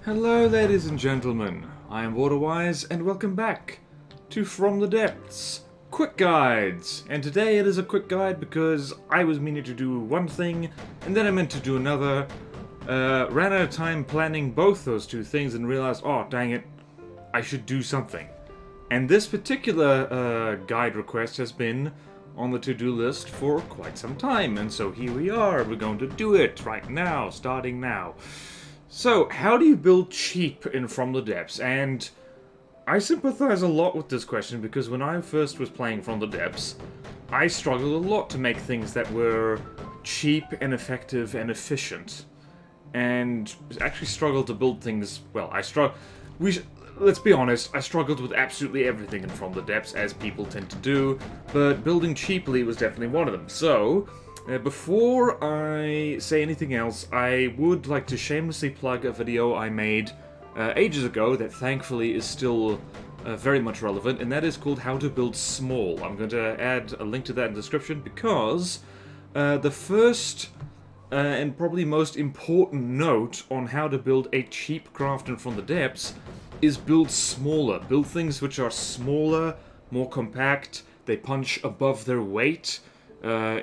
Hello ladies and gentlemen, I am BorderWise and welcome back to From the Depths, Quick Guides. And today it is a quick guide because I was meaning to do one thing and then I meant to do another. Ran out of time planning both those two things and realized, oh dang it, I should do something. And this particular guide request has been on the to-do list for quite some time, and so here we are, we're going to do it right now, starting now. So, how do you build cheap in From the Depths? And I sympathize a lot with this question because when I first was playing From the Depths, I struggled a lot to make things that were cheap and effective and efficient. And actually struggled to build things, well, let's be honest, I struggled with absolutely everything in From the Depths, as people tend to do, but building cheaply was definitely one of them. So, before I say anything else, I would like to shamelessly plug a video I made ages ago that thankfully is still very much relevant, and that is called How to Build Small. I'm going to add a link to that in the description because the first and probably most important note on how to build a cheap craft in From the Depths is build smaller. Build things which are smaller, more compact, they punch above their weight,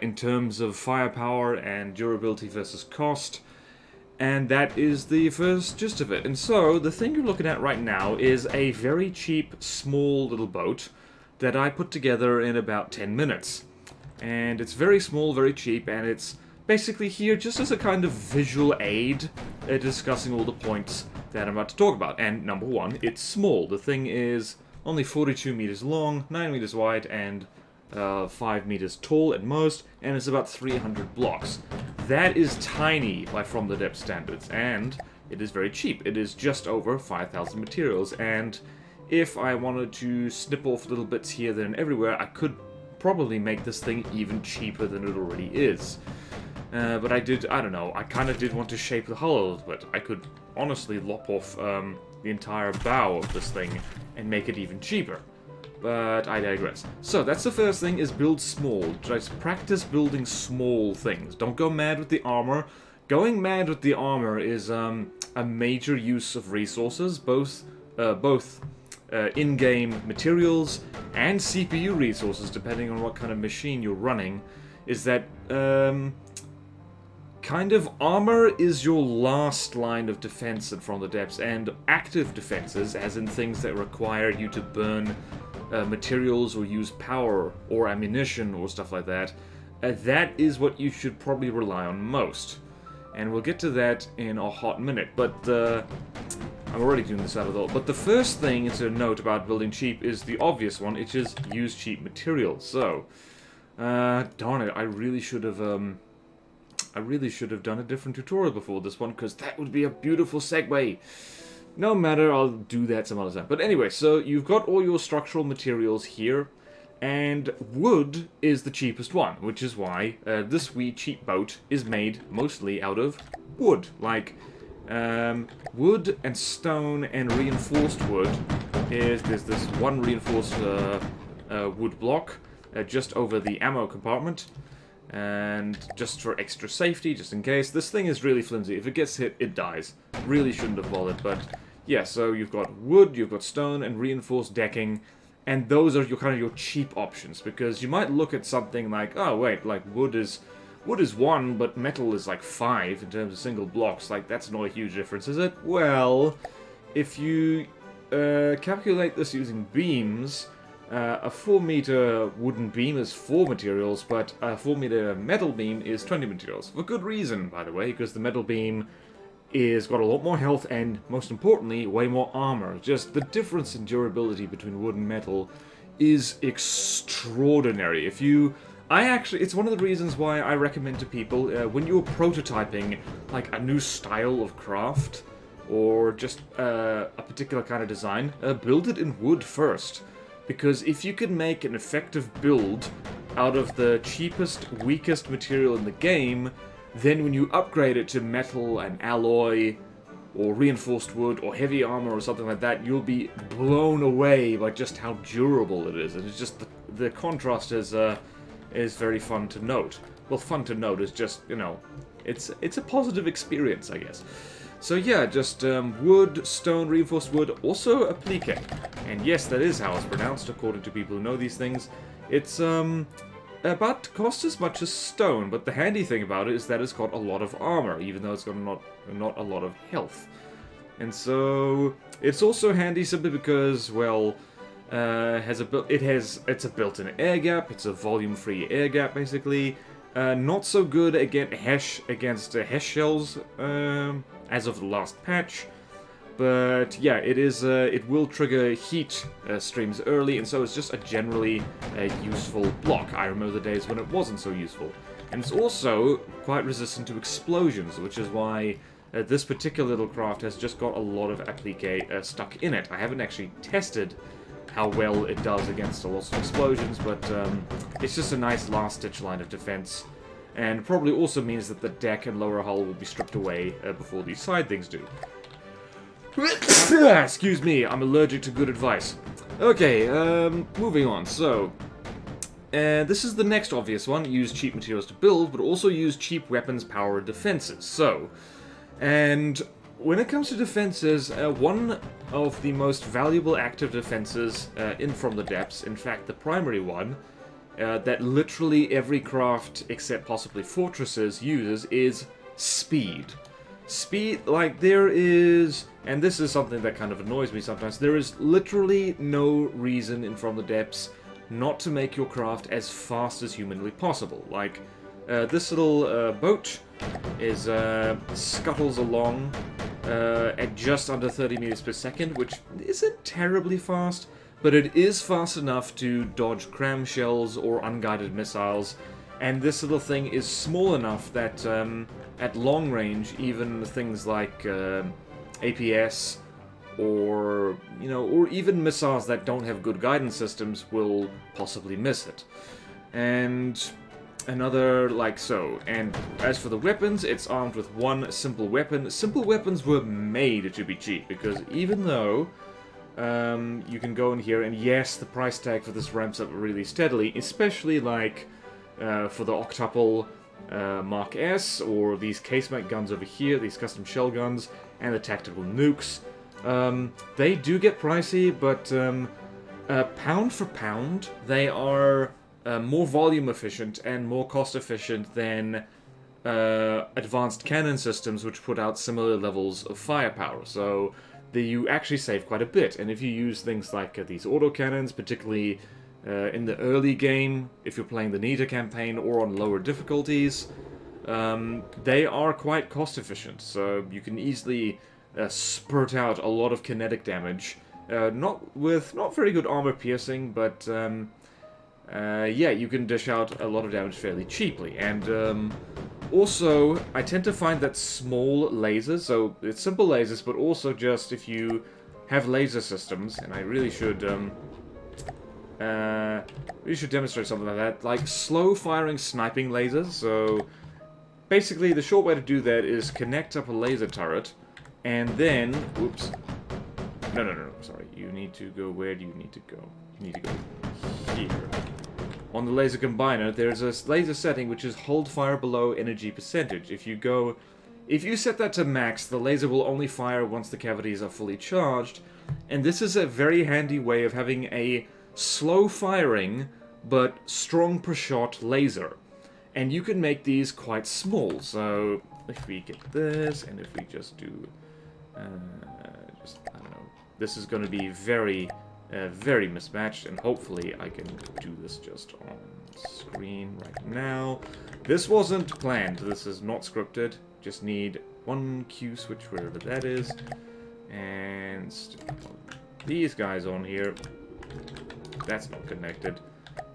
in terms of firepower and durability versus cost, and that is the first gist of it. And so, the thing you're looking at right now is a very cheap, small little boat that I put together in about 10 minutes. And it's very small, very cheap, and it's basically here just as a kind of visual aid discussing all the points that I'm about to talk about. And number one, it's small. The thing is only 42 meters long, 9 meters wide, and 5 meters tall at most, and it's about 300 blocks. That is tiny by From the Depths standards, and it is very cheap. It is just over 5,000 materials, and if I wanted to snip off little bits here, there, and everywhere, I could probably make this thing even cheaper than it already is. But I don't know, I kind of did want to shape the hull a little bit. I could honestly lop off the entire bow of this thing and make it even cheaper. But I digress. So that's the first thing, is build small. Just practice building small things. Don't go mad with the armor. Going mad with the armor is a major use of resources, both in-game materials and CPU resources, depending on what kind of machine you're running. Is that kind of armor is your last line of defense in From the Depths, and active defenses, as in things that require you to burn materials or use power or ammunition or stuff like that, that is what you should probably rely on most. And we'll get to that in a hot minute, but I'm already doing this out of the... But the first thing to note about building cheap is the obvious one, which is use cheap materials. So, darn it, I really should have done a different tutorial before this one, because that would be a beautiful segue. No matter, I'll do that some other time. But anyway, so you've got all your structural materials here, and wood is the cheapest one, which is why this wee cheap boat is made mostly out of wood. Like, wood and stone and reinforced wood. There's this one reinforced wood block just over the ammo compartment. And just for extra safety, just in case. This thing is really flimsy. If it gets hit, it dies. Really shouldn't have bothered, but yeah, so you've got wood, you've got stone, and reinforced decking, and those are your kind of your cheap options, because you might look at something like, oh wait, like wood is 1, but metal is like 5 in terms of single blocks. Like, that's not a huge difference, is it? Well, if you calculate this using beams, a 4-meter wooden beam is 4 materials, but a 4-meter metal beam is 20 materials. For good reason, by the way, because the metal beam is got a lot more health and, most importantly, way more armor. Just the difference in durability between wood and metal is extraordinary. It's one of the reasons why I recommend to people, when you're prototyping, like, a new style of craft, or just a particular kind of design, build it in wood first. Because if you can make an effective build out of the cheapest, weakest material in the game, then when you upgrade it to metal and alloy, or reinforced wood, or heavy armor, or something like that, you'll be blown away by just how durable it is. And it's just, the contrast is very fun to note. Well, fun to note is just, you know, it's a positive experience, I guess. So yeah, just wood, stone, reinforced wood, also applique. And yes, that is how it's pronounced, according to people who know these things. It's about to cost as much as stone, but the handy thing about it is that it's got a lot of armor, even though it's got not a lot of health. And so it's also handy simply because, well, it's a built-in air gap. It's a volume-free air gap, basically. Not so good against hesh shells as of the last patch, but yeah, it will trigger heat streams early, and so it's just a generally useful block. I remember the days when it wasn't so useful, and it's also quite resistant to explosions, which is why this particular little craft has just got a lot of applique stuck in it. I haven't actually tested how well it does against a lot of explosions, but it's just a nice last-ditch line of defense, and probably also means that the deck and lower hull will be stripped away before these side things do. Excuse me, I'm allergic to good advice. Okay, moving on. So, this is the next obvious one. Use cheap materials to build, but also use cheap weapons, power, and defenses. So, and when it comes to defenses, one of the most valuable active defenses in From the Depths, in fact the primary one, that literally every craft except possibly fortresses uses, is speed. Speed, like there is, and this is something that kind of annoys me sometimes, there is literally no reason in From the Depths not to make your craft as fast as humanly possible. Like, this little boat is scuttles along at just under 30 meters per second, which isn't terribly fast, but it is fast enough to dodge cram shells or unguided missiles, and this little thing is small enough that at long range, even things like APS or even missiles that don't have good guidance systems will possibly miss it. And another like so. And as for the weapons, it's armed with one simple weapon. Simple weapons were made to be cheap, because even though you can go in here, and yes, the price tag for this ramps up really steadily, especially like for the octuple Mark S, or these casemate guns over here, these custom shell guns, and the tactical nukes. They do get pricey, but pound for pound, they are more volume efficient and more cost efficient than advanced cannon systems, which put out similar levels of firepower. So you actually save quite a bit. And if you use things like these autocannons, particularly in the early game, if you're playing the Nita campaign or on lower difficulties, they are quite cost efficient. So you can easily spurt out a lot of kinetic damage, not very good armor piercing, but yeah, you can dish out a lot of damage fairly cheaply. And also, I tend to find that small lasers, so it's simple lasers, but also just if you have laser systems, and I really should demonstrate something like that, like slow firing sniping lasers. So basically the short way to do that is connect up a laser turret, and then, oops, no, sorry, you need to go, where do you need to go? You need to go here. On the laser combiner, there's a laser setting which is hold fire below energy percentage. If you set that to max, the laser will only fire once the cavities are fully charged, and this is a very handy way of having a slow firing but strong per shot laser. And you can make these quite small. So if we get this, and if we just do I don't know, this is going to be very very mismatched, and hopefully I can do this just on screen right now. This wasn't planned, this is not scripted, just need one Q switch wherever that is, and these guys on here. That's not connected.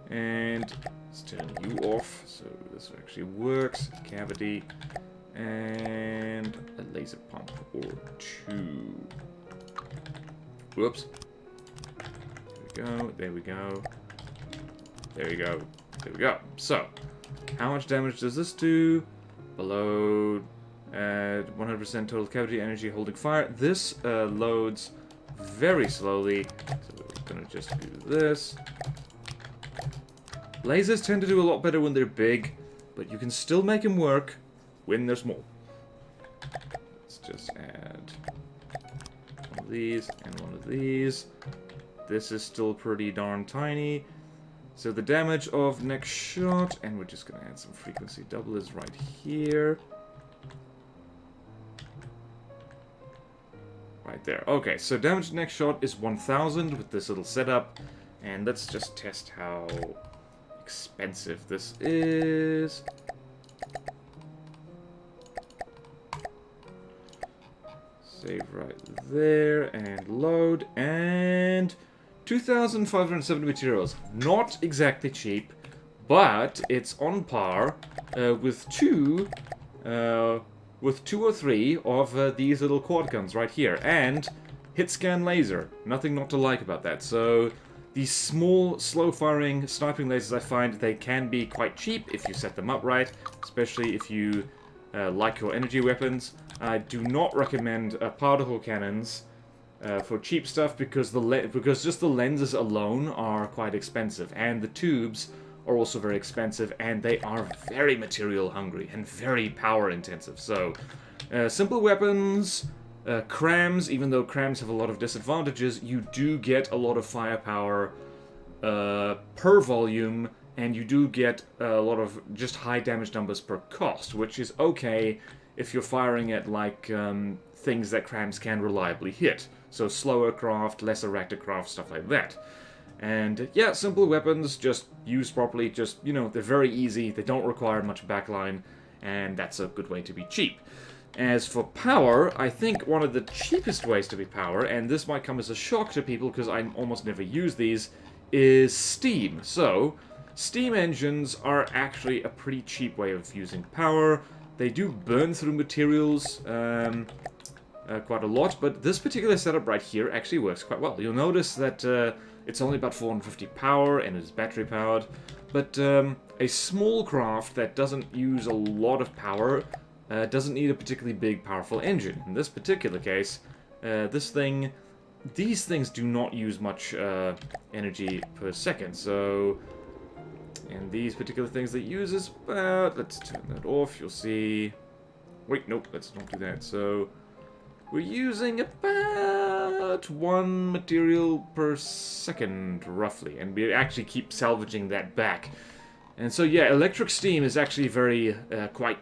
And let's turn you off, so this actually works. Cavity. And a laser pump or two. Whoops. There we go. There we go. There we go. So, how much damage does this do? Below 100% total cavity energy holding fire. This loads very slowly. So we're gonna just do this. Lasers tend to do a lot better when they're big, but you can still make them work when they're small. Let's just add one of these and one of these. This is still pretty darn tiny. So the damage of next shot, and we're just going to add some frequency doublers right here. Right there. Okay, so damage next shot is 1000 with this little setup. And let's just test how expensive this is. Save right there, and load, and 2,570 materials. Not exactly cheap, but it's on par with two or three of these little quad guns right here, and hit scan laser. Nothing not to like about that. So these small, slow-firing sniping lasers, I find they can be quite cheap if you set them up right, especially if you like your energy weapons. I do not recommend powder hole cannons for cheap stuff because just the lenses alone are quite expensive, and the tubes are also very expensive, and they are very material hungry and very power intensive. So simple weapons, crams, even though crams have a lot of disadvantages, you do get a lot of firepower per volume, and you do get a lot of just high damage numbers per cost, which is okay if you're firing at, like, things that crams can reliably hit. So slower craft, less errata craft, stuff like that. And, yeah, simple weapons, just used properly, just, you know, they're very easy, they don't require much backline, and that's a good way to be cheap. As for power, I think one of the cheapest ways to be power, and this might come as a shock to people because I almost never use these, is steam. So, steam engines are actually a pretty cheap way of using power. They do burn through materials quite a lot, but this particular setup right here actually works quite well. You'll notice that it's only about 450 power and it's battery powered, but a small craft that doesn't use a lot of power doesn't need a particularly big, powerful engine. In this particular case, these things do not use much energy per second, so... And these particular things that use is about... Let's turn that off, you'll see... Wait, nope, let's not do that. So, we're using about 1 material per second, roughly. And we actually keep salvaging that back. And so, yeah, electric steam is actually very, quite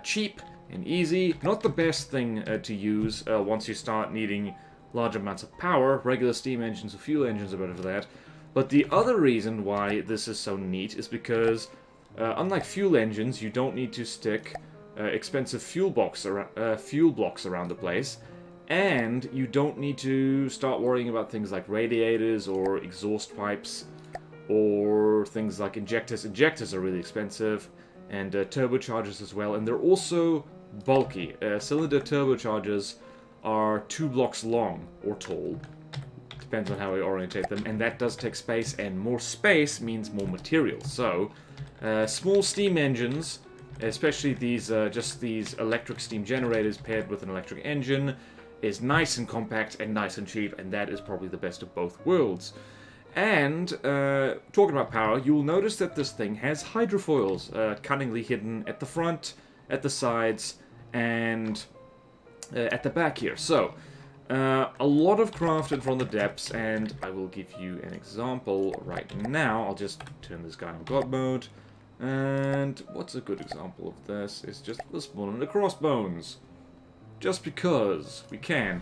cheap and easy. Not the best thing to use once you start needing large amounts of power. Regular steam engines or fuel engines are better for that. But the other reason why this is so neat is because, unlike fuel engines, you don't need to stick expensive fuel blocks around the place, and you don't need to start worrying about things like radiators or exhaust pipes, or things like injectors. Injectors are really expensive, and turbochargers as well, and they're also bulky. Cylinder turbochargers are 2 blocks long, or tall. Depends on how we orientate them, and that does take space, and more space means more materials. So, small steam engines, especially these just these electric steam generators paired with an electric engine, is nice and compact and nice and cheap, and that is probably the best of both worlds. And, talking about power, you'll notice that this thing has hydrofoils cunningly hidden at the front, at the sides, and at the back here. So, a lot of crafted from the depths, and I will give you an example right now. I'll just turn this guy on God mode. And what's a good example of this? Is just the spawn and the crossbones. Just because we can.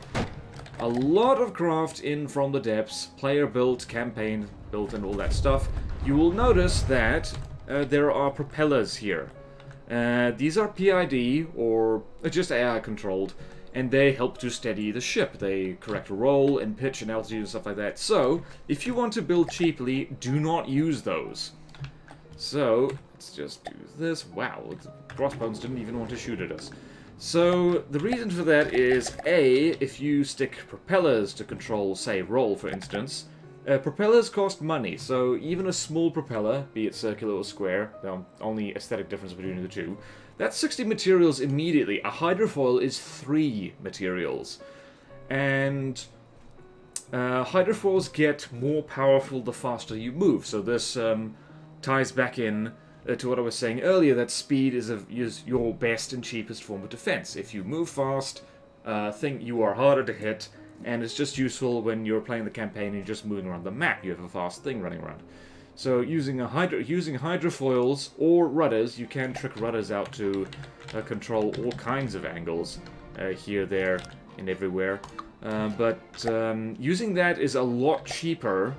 A lot of craft in From the Depths, player built, campaign built, and all that stuff. You will notice that there are propellers here. These are PID, or just AI controlled, and they help to steady the ship. They correct roll and pitch and altitude and stuff like that. So, if you want to build cheaply, do not use those. So, let's just do this. Wow, the crossbones didn't even want to shoot at us. So, the reason for that is, A, if you stick propellers to control, say, roll, for instance, propellers cost money, so even a small propeller, be it circular or square, only aesthetic difference between the two, that's 60 materials immediately. A hydrofoil is 3 materials. And hydrofoils get more powerful the faster you move, so this ties back in to what I was saying earlier, that speed is your best and cheapest form of defense. If you move fast, you are harder to hit, and it's just useful when you're playing the campaign and you're just moving around the map. You have a fast thing running around. So using hydrofoils or rudders, you can trick rudders out to control all kinds of angles, here, there, and everywhere. But using that is a lot cheaper,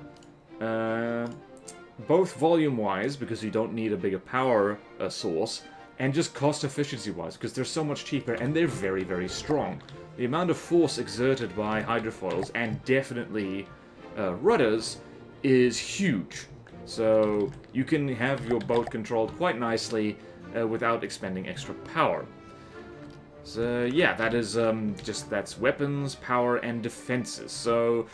both volume-wise, because you don't need a bigger power source, and just cost efficiency-wise, because they're so much cheaper, and they're very, very strong. The amount of force exerted by hydrofoils, and definitely rudders, is huge. So you can have your boat controlled quite nicely without expending extra power. So yeah, that is that's weapons, power, and defenses. So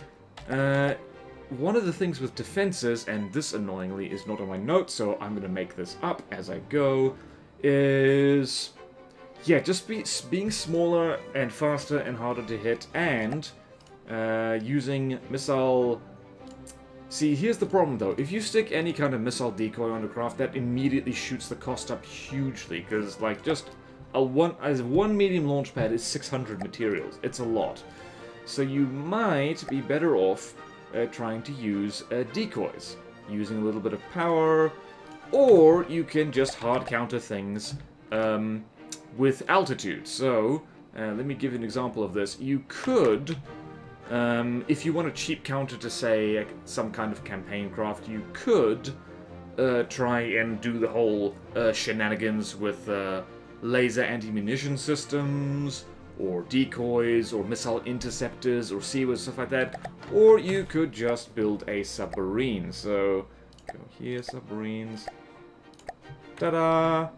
one of the things with defenses, and this annoyingly is not on my notes, so I'm going to make this up as I go, is yeah, just being smaller and faster and harder to hit, and using missile. See, here's the problem though. If you stick any kind of missile decoy on the craft, that immediately shoots the cost up hugely, because like just one medium launch pad is 600 materials. It's a lot. So you might be better off trying to use decoys, using a little bit of power, or you can just hard counter things with altitude. So let me give you an example of this. You could, if you want a cheap counter to, say, some kind of campaign craft, you could try and do the whole shenanigans with laser anti-munition systems, or decoys, or missile interceptors, or seaways, stuff like that. Or you could just build a submarine. So, go here, submarines. Ta-da!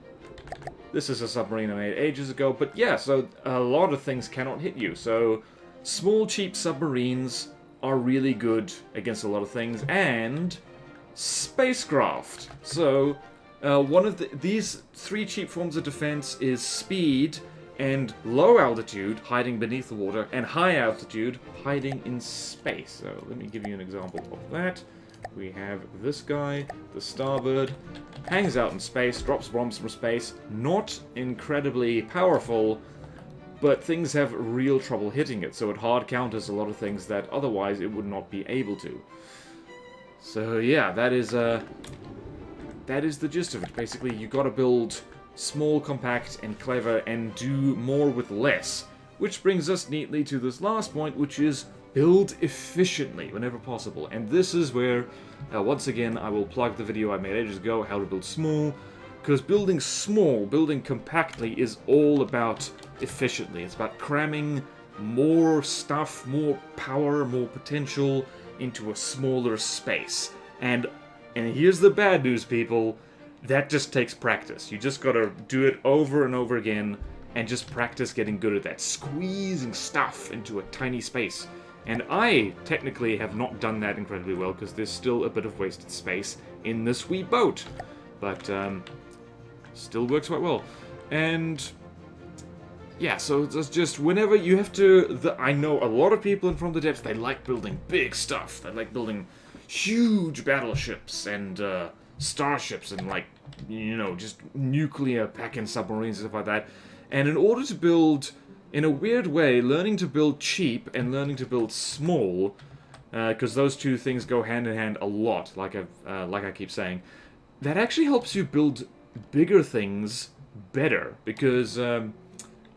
This is a submarine I made ages ago, but yeah, so a lot of things cannot hit you. So, small, cheap submarines are really good against a lot of things, and spacecraft. So, one of these three cheap forms of defense is speed and low altitude, hiding beneath the water, and high altitude, hiding in space. So, let me give you an example of that. We have this guy, the Starbird, hangs out in space, drops bombs from space, not incredibly powerful, but things have real trouble hitting it, so it hard counters a lot of things that otherwise it would not be able to. So yeah, that is the gist of it. Basically, you gotta build small, compact, and clever, and do more with less. Which brings us neatly to this last point, which is build efficiently whenever possible. And this is where, once again, I will plug the video I made ages ago, how to build small, because building small, building compactly is all about efficiently. It's about cramming more stuff, more power, more potential into a smaller space. And here's the bad news, people. That just takes practice. You just gotta do it over and over again and just practice getting good at that. Squeezing stuff into a tiny space. And I technically have not done that incredibly well because there's still a bit of wasted space in this wee boat. But still works quite well. And yeah, so it's just whenever you have to... I know a lot of people in From the Depths, they like building big stuff. They like building huge battleships and starships and, like, you know, just nuclear pack-in submarines and stuff like that. And in order to build, in a weird way, learning to build cheap and learning to build small, because those two things go hand in hand a lot, like I keep saying, that actually helps you build bigger things better, because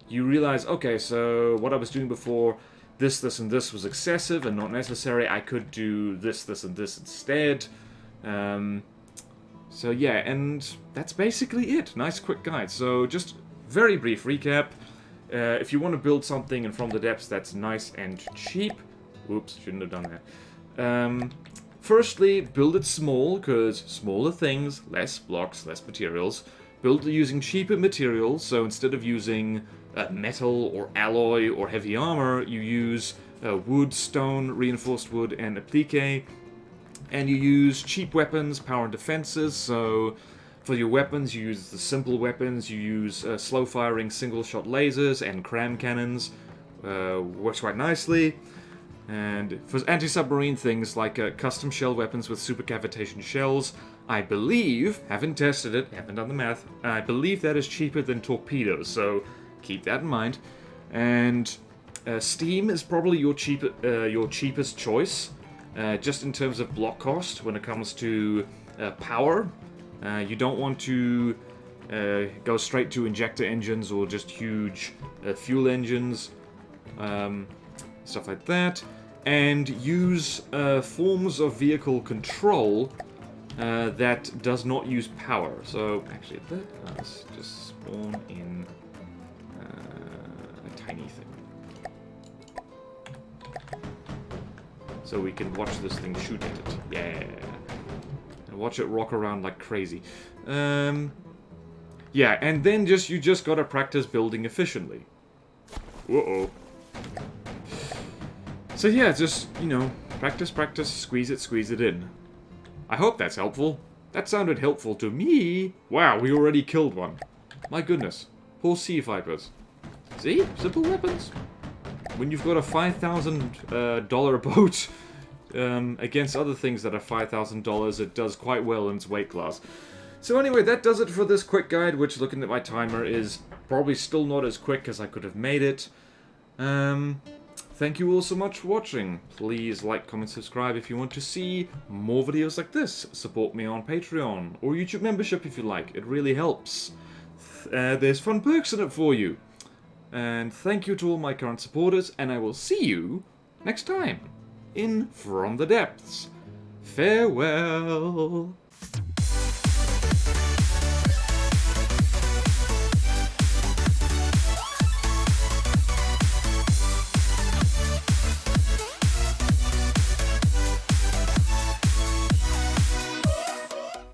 you realize, okay, so what I was doing before, this, and this was excessive and not necessary. I could do this, and this instead. So yeah, and that's basically it. Nice quick guide. So just very brief recap. If you want to build something in From the Depths that's nice and cheap, oops, shouldn't have done that. Firstly, build it small, because smaller things, less blocks, less materials. Build using cheaper materials, so instead of using metal or alloy or heavy armor, you use wood, stone, reinforced wood, and applique. And you use cheap weapons, power and defenses, so for your weapons you use the simple weapons, you use slow-firing single-shot lasers and cram cannons, works quite nicely. And for anti-submarine things like custom shell weapons with super cavitation shells, I believe, haven't tested it, haven't done the math, I believe that is cheaper than torpedoes, so keep that in mind. And steam is probably your cheapest choice, just in terms of block cost when it comes to power. You don't want to go straight to injector engines or just huge fuel engines, stuff like that. And use forms of vehicle control that does not use power. So, actually, let's just spawn in a tiny thing. So we can watch this thing shoot at it. Yeah. And watch it rock around like crazy. Yeah, and then you just gotta practice building efficiently. Uh-oh. So yeah, just, you know, practice, squeeze it in. I hope that's helpful. That sounded helpful to me. Wow, we already killed one. My goodness. Poor sea vipers. See? Simple weapons. When you've got a $5,000 boat against other things that are $5,000, it does quite well in its weight class. So anyway, that does it for this quick guide, which, looking at my timer, is probably still not as quick as I could have made it. Thank you all so much for watching. Please like, comment, subscribe if you want to see more videos like this. Support me on Patreon or YouTube membership if you like. It really helps. There's fun perks in it for you. And thank you to all my current supporters, and I will see you next time in From the Depths. Farewell.